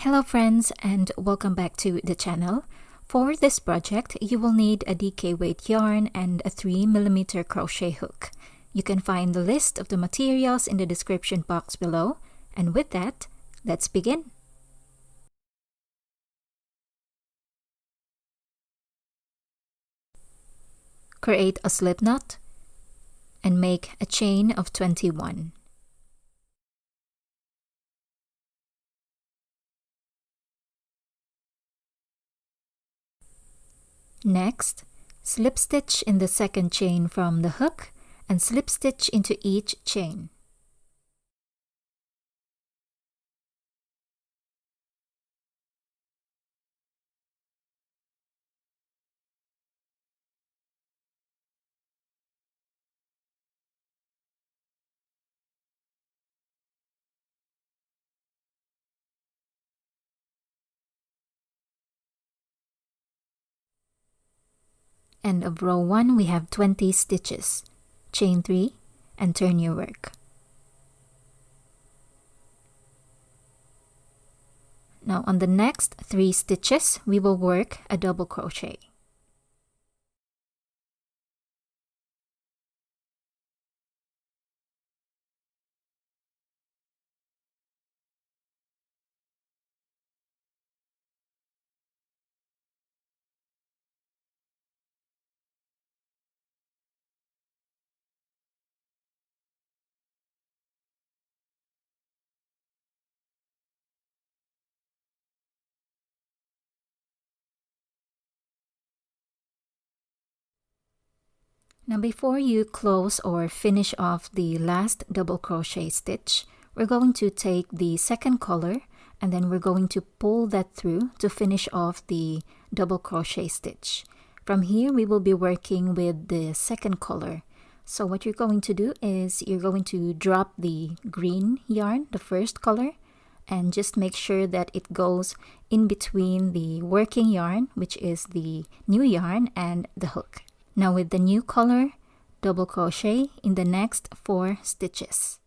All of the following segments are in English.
Hello friends and welcome back to the channel. For this project, you will need a DK weight yarn and a 3mm crochet hook. You can find the list of the materials in the description box below. And with that, let's begin. Create a slip knot and make a chain of 21. Next, slip stitch in the second chain from the hook and slip stitch into each chain. End of row 1, we have 20 stitches. Chain 3 and turn your work. Now on the next 3 stitches, we will work a double crochet. Now before you close or finish off the last double crochet stitch, we're going to take the second color and then we're going to pull that through to finish off the double crochet stitch. From here we will be working with the second color. So what you're going to do is you're going to drop the green yarn, the first color, and just make sure that it goes in between the working yarn, which is the new yarn, and the hook. Now with the new color, double crochet in the next 4 stitches.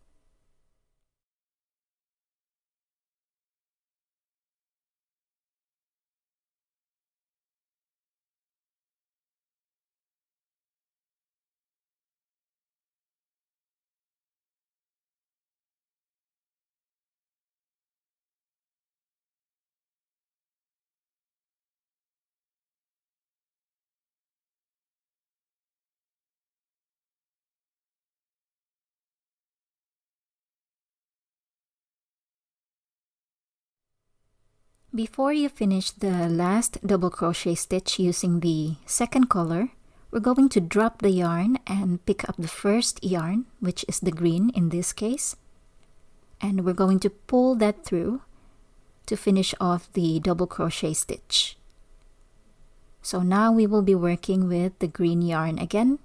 Before you finish the last double crochet stitch using the second color, we're going to drop the yarn and pick up the first yarn, which is the green in this case. And we're going to pull that through to finish off the double crochet stitch. So now we will be working with the green yarn again.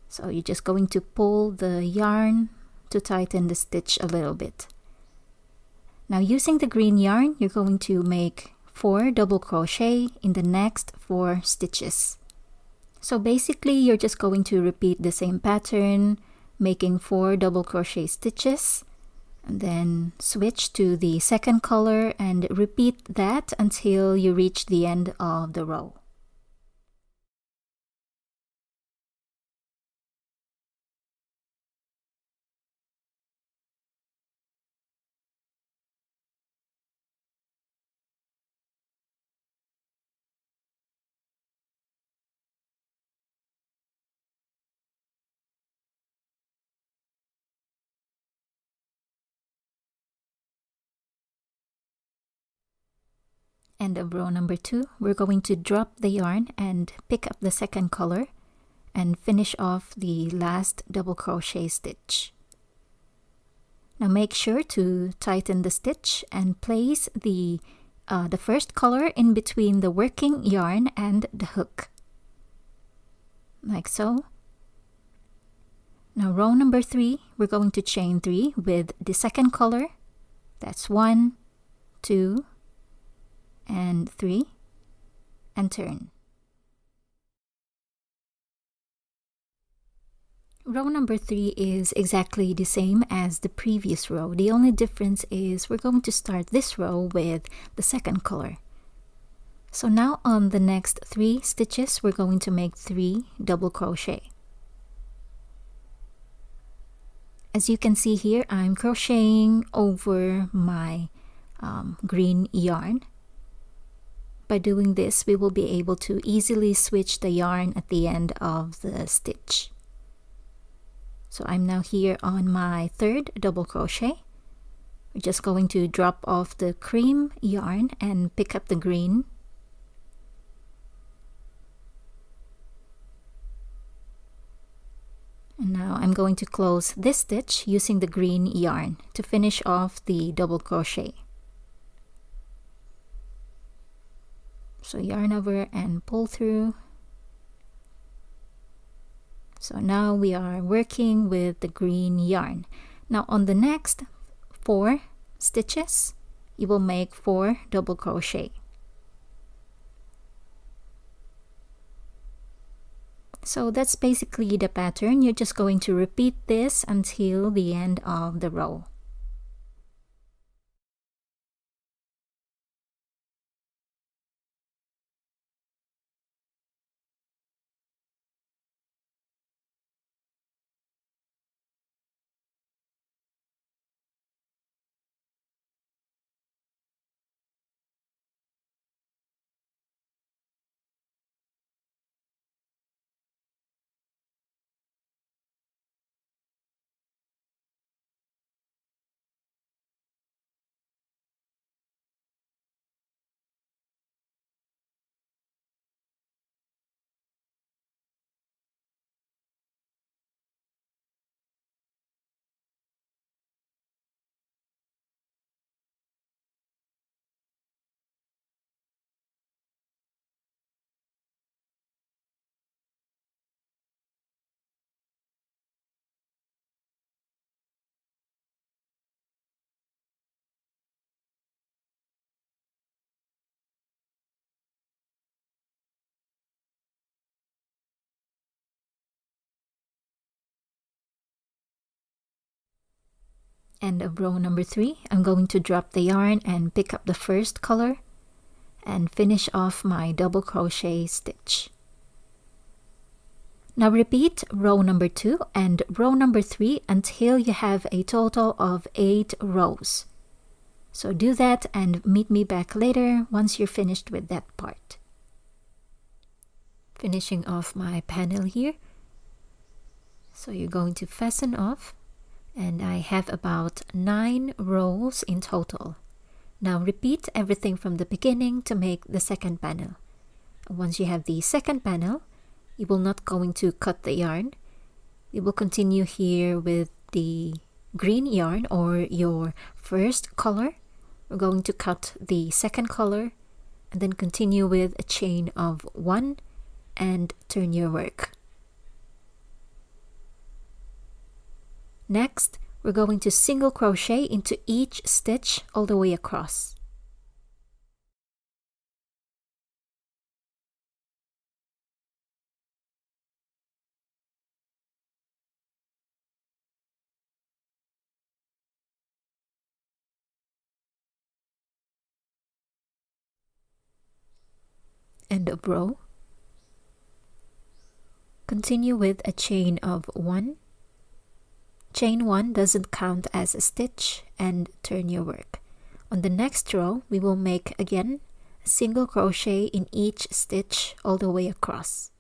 So you're just going to pull the yarn to tighten the stitch a little bit. Now using the green yarn, you're going to make 4 double crochet in the next 4 stitches. So basically you're just going to repeat the same pattern, making 4 double crochet stitches, and then switch to the second color and repeat that until you reach the end of the row. End of row number 2, we're going to drop the yarn and pick up the second color and finish off the last double crochet stitch. Now make sure to tighten the stitch and place the first color in between the working yarn and the hook, like so. Now row number 3, we're going to chain 3 with the second color. That's 1, 2, and 3, and turn. Row number 3 is exactly the same as the previous row. The only difference is we're going to start this row with the second color. So now on the next 3 stitches, we're going to make 3 double crochet. As you can see here, I'm crocheting over my green yarn. By doing this, we will be able to easily switch the yarn at the end of the stitch. So I'm now here on my 3rd double crochet. We're just going to drop off the cream yarn and pick up the green. And now I'm going to close this stitch using the green yarn to finish off the double crochet. So yarn over and pull through. So now we are working with the green yarn. Now on the next 4 stitches, you will make 4 double crochet. So that's basically the pattern. You're just going to repeat this until the end of the row. End of row number 3, I'm going to drop the yarn and pick up the first color and finish off my double crochet stitch. Now repeat row number 2 and row number 3 until you have a total of 8 rows. So do that and meet me back later once you're finished with that part. Finishing off my panel here. So you're going to fasten off. And I have about 9 rows in total. Now repeat everything from the beginning to make the second panel. Once you have the second panel, you will not going to cut the yarn. You will continue here with the green yarn or your first color. We're going to cut the second color and then continue with a chain of 1 and turn your work. Next, we're going to single crochet into each stitch all the way across. End of row. Continue with a chain of 1. Chain 1 doesn't count as a stitch and turn your work. On the next row, we will make again a single crochet in each stitch all the way across.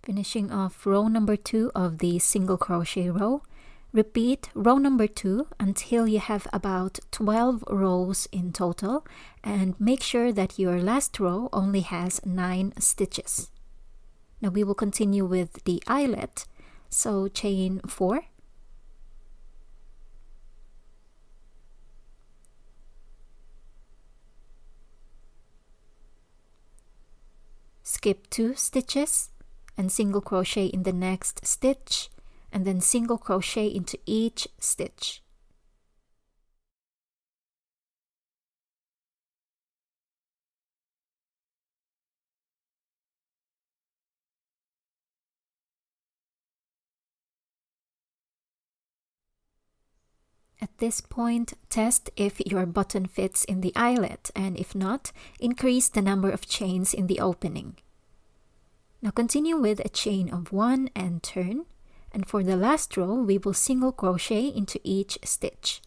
Finishing off row number 2 of the single crochet row. Repeat row number 2 until you have about 12 rows in total, and make sure that your last row only has 9 stitches. Now we will continue with the eyelet, so chain 4. Skip 2 stitches and single crochet in the next stitch, and then single crochet into each stitch. At this point, test if your button fits in the eyelet, and if not, increase the number of chains in the opening. Now continue with a chain of 1 and turn, and for the last row, we will single crochet into each stitch.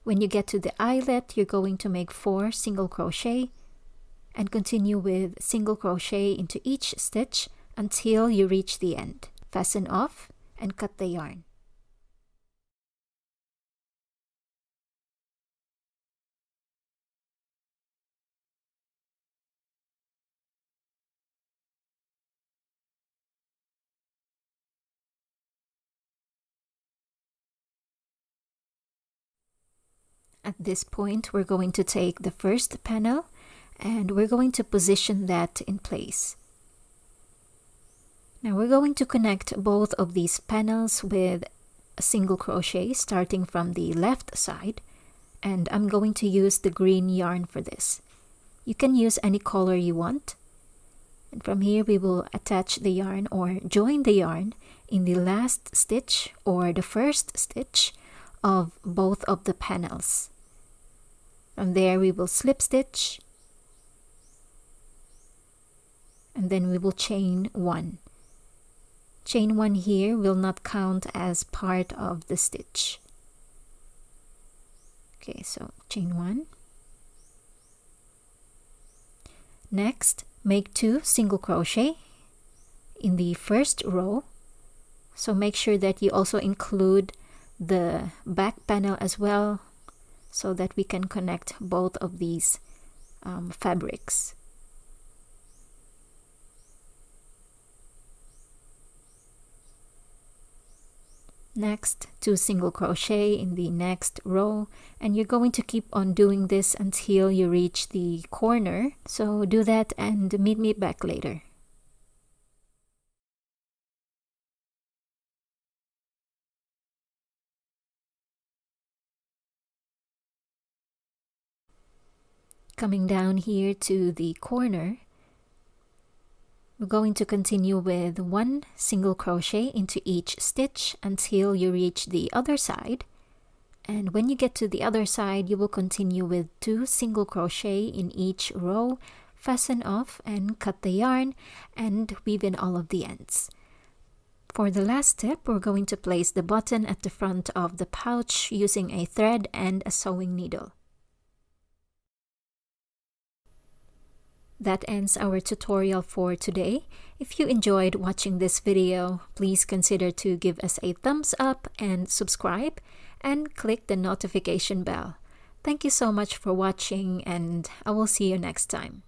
When you get to the eyelet, you're going to make 4 single crochet and continue with single crochet into each stitch until you reach the end. Fasten off and cut the yarn. At this point, we're going to take the first panel and we're going to position that in place. Now we're going to connect both of these panels with a single crochet starting from the left side, and I'm going to use the green yarn for this. You can use any color you want. And from here we will attach the yarn or join the yarn in the last stitch or the first stitch of both of the panels. From there we will slip stitch and then we will chain 1. Chain 1 here will not count as part of the stitch. Okay, so chain 1. Next, make 2 single crochet in the first row. So make sure that you also include the back panel as well so that we can connect both of these fabrics. Next, 2 single crochet in the next row, and you're going to keep on doing this until you reach the corner. So do that and meet me back later. Coming down here to the corner, we're going to continue with 1 single crochet into each stitch until you reach the other side. And when you get to the other side, you will continue with 2 single crochet in each row, fasten off and cut the yarn and weave in all of the ends. For the last step, we're going to place the button at the front of the pouch using a thread and a sewing needle. That ends our tutorial for today. If you enjoyed watching this video, please consider to give us a thumbs up and subscribe and click the notification bell. Thank you so much for watching and I will see you next time.